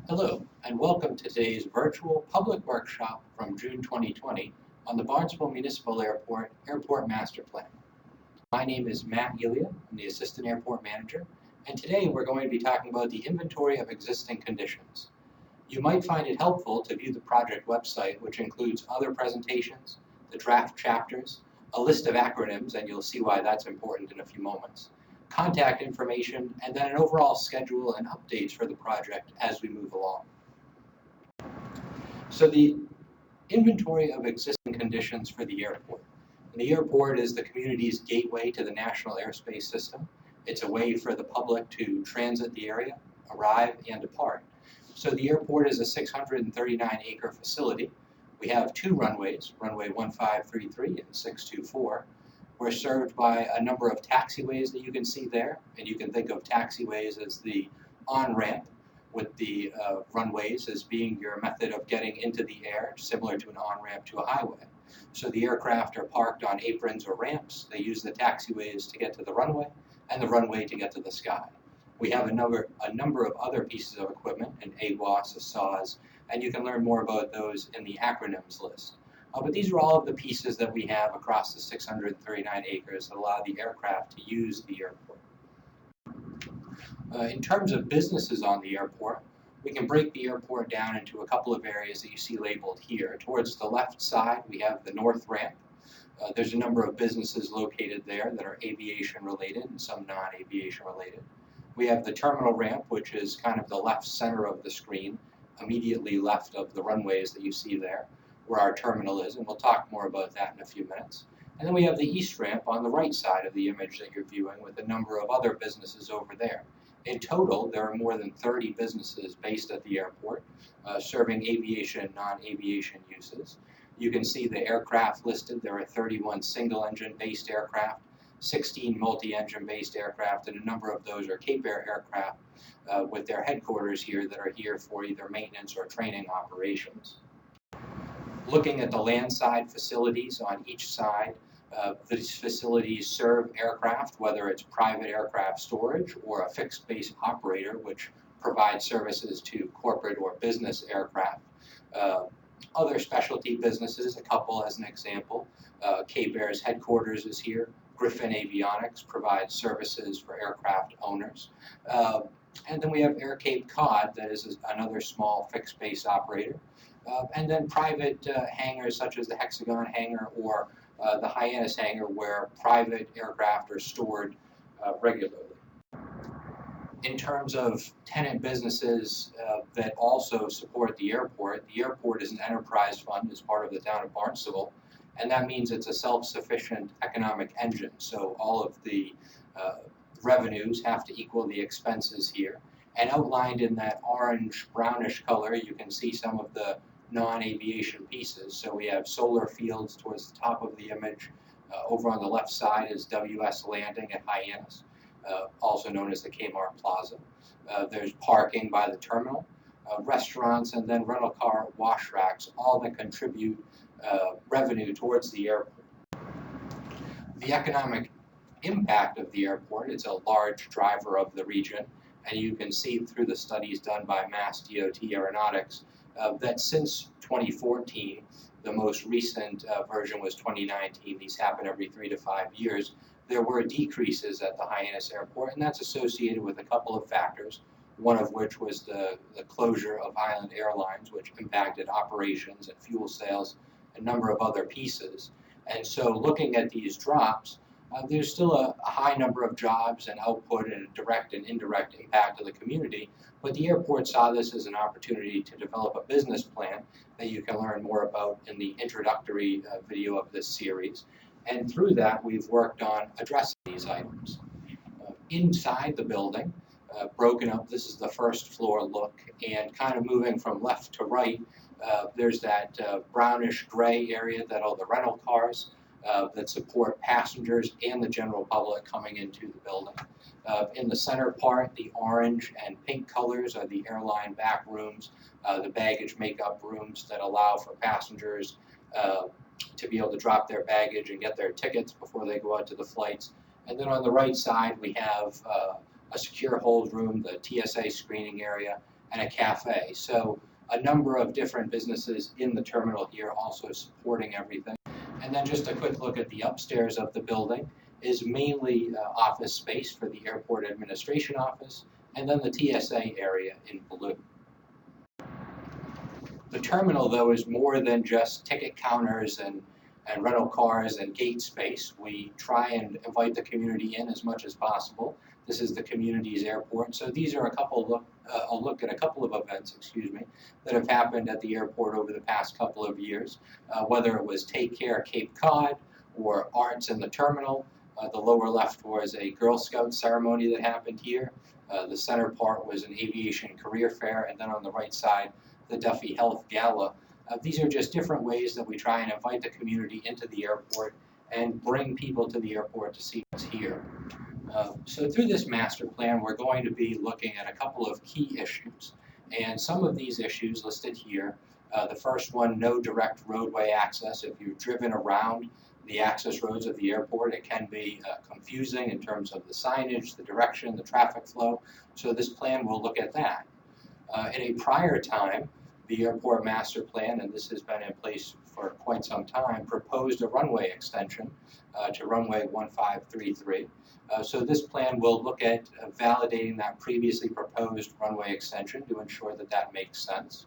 Hello, and welcome to today's virtual public workshop from June 2020 on the Barnstable Municipal Airport Airport Master Plan. My name is Matt Elia. I'm the Assistant Airport Manager, and today we're going to be talking about the inventory of existing conditions. You might find it helpful to view the project website, which includes other presentations, the draft chapters, a list of acronyms, and you'll see why that's important in a few moments, contact information, and then an overall schedule and updates for the project as we move along. So the inventory of existing conditions for the airport. And the airport is the community's gateway to the national airspace system. It's a way for the public to transit the area, arrive, and depart. So the airport is a 639-acre facility. We have two runways, runway 1533 and 624. We're served by a number of taxiways that you can see there, and you can think of taxiways as the on-ramp, with the runways as being your method of getting into the air, similar to an on-ramp to a highway. So the aircraft are parked on aprons or ramps. They use the taxiways to get to the runway, and the runway to get to the sky. We have a number of other pieces of equipment, an AWAS, a SAW, and you can learn more about those in the acronyms list. But these are all of the pieces that we have across the 639 acres that allow the aircraft to use the airport. In terms of businesses on the airport, we can break the airport down into a couple of areas that you see labeled here. Towards the left side, we have the north ramp. There's a number of businesses located there that are aviation related and some non-aviation related. We have the terminal ramp, which is kind of the left center of the screen, immediately left of the runways that you see there, where our terminal is, and we'll talk more about that in a few minutes. And then we have the east ramp on the right side of the image that you're viewing, with a number of other businesses over there. In total, there are more than 30 businesses based at the airport, serving aviation and non-aviation uses. You can see the aircraft listed. There are 31 single-engine based aircraft, 16 multi-engine based aircraft, and a number of those are Cape Air aircraft with their headquarters here that are here for either maintenance or training operations. Looking at the landside facilities on each side, these facilities serve aircraft, whether it's private aircraft storage or a fixed base operator, which provides services to corporate or business aircraft. Other specialty businesses, a couple as an example, Cape Air's headquarters is here. Griffin Avionics provides services for aircraft owners. And then we have Air Cape Cod, that is another small fixed base operator. And then private hangars such as the Hexagon hangar or the Hyannis hangar, where private aircraft are stored regularly. In terms of tenant businesses that also support the airport is an enterprise fund as part of the town of Barnstable, and that means it's a self-sufficient economic engine. So all of the revenues have to equal the expenses here. And outlined in that orange brownish color, you can see some of the non-aviation pieces. So we have solar fields towards the top of the image. Over on the left side is WS Landing at Hyannis, also known as the Kmart Plaza. There's parking by the terminal, restaurants, and then rental car wash racks, all that contribute revenue towards the airport. The economic impact of the airport is a large driver of the region, and you can see through the studies done by Mass DOT Aeronautics that since 2014, the most recent version was 2019, these happen every 3 to 5 years, there were decreases at the Hyannis Airport, and that's associated with a couple of factors, one of which was the closure of Island Airlines, which impacted operations and fuel sales, a number of other pieces. And so looking at these drops, there's still a high number of jobs and output and a direct and indirect impact to the community, but the airport saw this as an opportunity to develop a business plan that you can learn more about in the introductory video of this series. And through that, we've worked on addressing these items. Inside the building, broken up, this is the first floor look, and kind of moving from left to right, there's that brownish gray area that are the rental cars that support passengers and the general public coming into the building. In the center part, the orange and pink colors are the airline back rooms, the baggage makeup rooms that allow for passengers to be able to drop their baggage and get their tickets before they go out to the flights. And then on the right side, we have a secure hold room, the TSA screening area, and a cafe. So a number of different businesses in the terminal here also supporting everything. And then just a quick look at the upstairs of the building is mainly office space for the airport administration office, and then the TSA area in blue. The terminal, though, is more than just ticket counters and rental cars and gate space. We try and invite the community in as much as possible. This is the community's airport. So these are a look at a couple of events, that have happened at the airport over the past couple of years, whether it was Take Care Cape Cod or Arts in the Terminal. The lower left was a Girl Scout ceremony that happened here. The center part was an aviation career fair, and then on the right side, the Duffy Health Gala. These are just different ways that we try and invite the community into the airport and bring people to the airport to see what's here. So through this master plan, we're going to be looking at a couple of key issues. And some of these issues listed here, the first one, no direct roadway access. If you've driven around the access roads of the airport, it can be confusing in terms of the signage, the direction, the traffic flow. So this plan will look at that. In a prior time, the airport master plan, and this has been in place for quite some time, proposed a runway extension to runway 1533. So this plan will look at validating that previously proposed runway extension to ensure that that makes sense.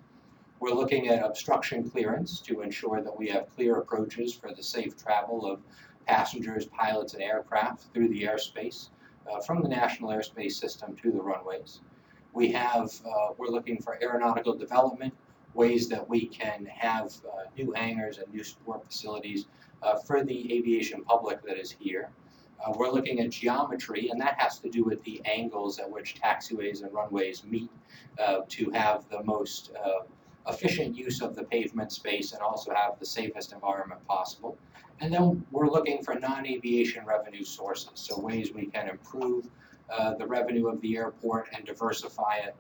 We're looking at obstruction clearance to ensure that we have clear approaches for the safe travel of passengers, pilots, and aircraft through the airspace from the national airspace system to the runways. We're looking for aeronautical development, ways that we can have new hangars and new support facilities for the aviation public that is here. We're looking at geometry, and that has to do with the angles at which taxiways and runways meet to have the most efficient use of the pavement space and also have the safest environment possible. And then we're looking for non-aviation revenue sources, so ways we can improve the revenue of the airport and diversify it.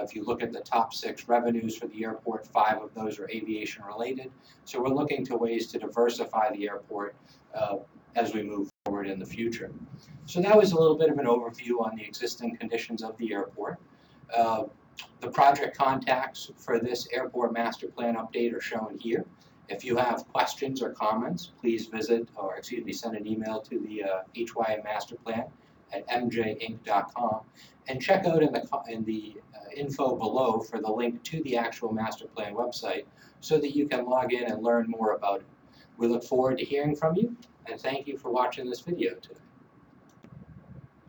If you look at the top 6 revenues for the airport, 5 of those are aviation related. So we're looking to ways to diversify the airport as we move forward in the future. So that was a little bit of an overview on the existing conditions of the airport. The project contacts for this airport master plan update are shown here. If you have questions or comments, please send an email to the HYA master plan at mjinc.com, and check out in the info below for the link to the actual master plan website so that you can log in and learn more about it. We look forward to hearing from you, and thank you for watching this video today.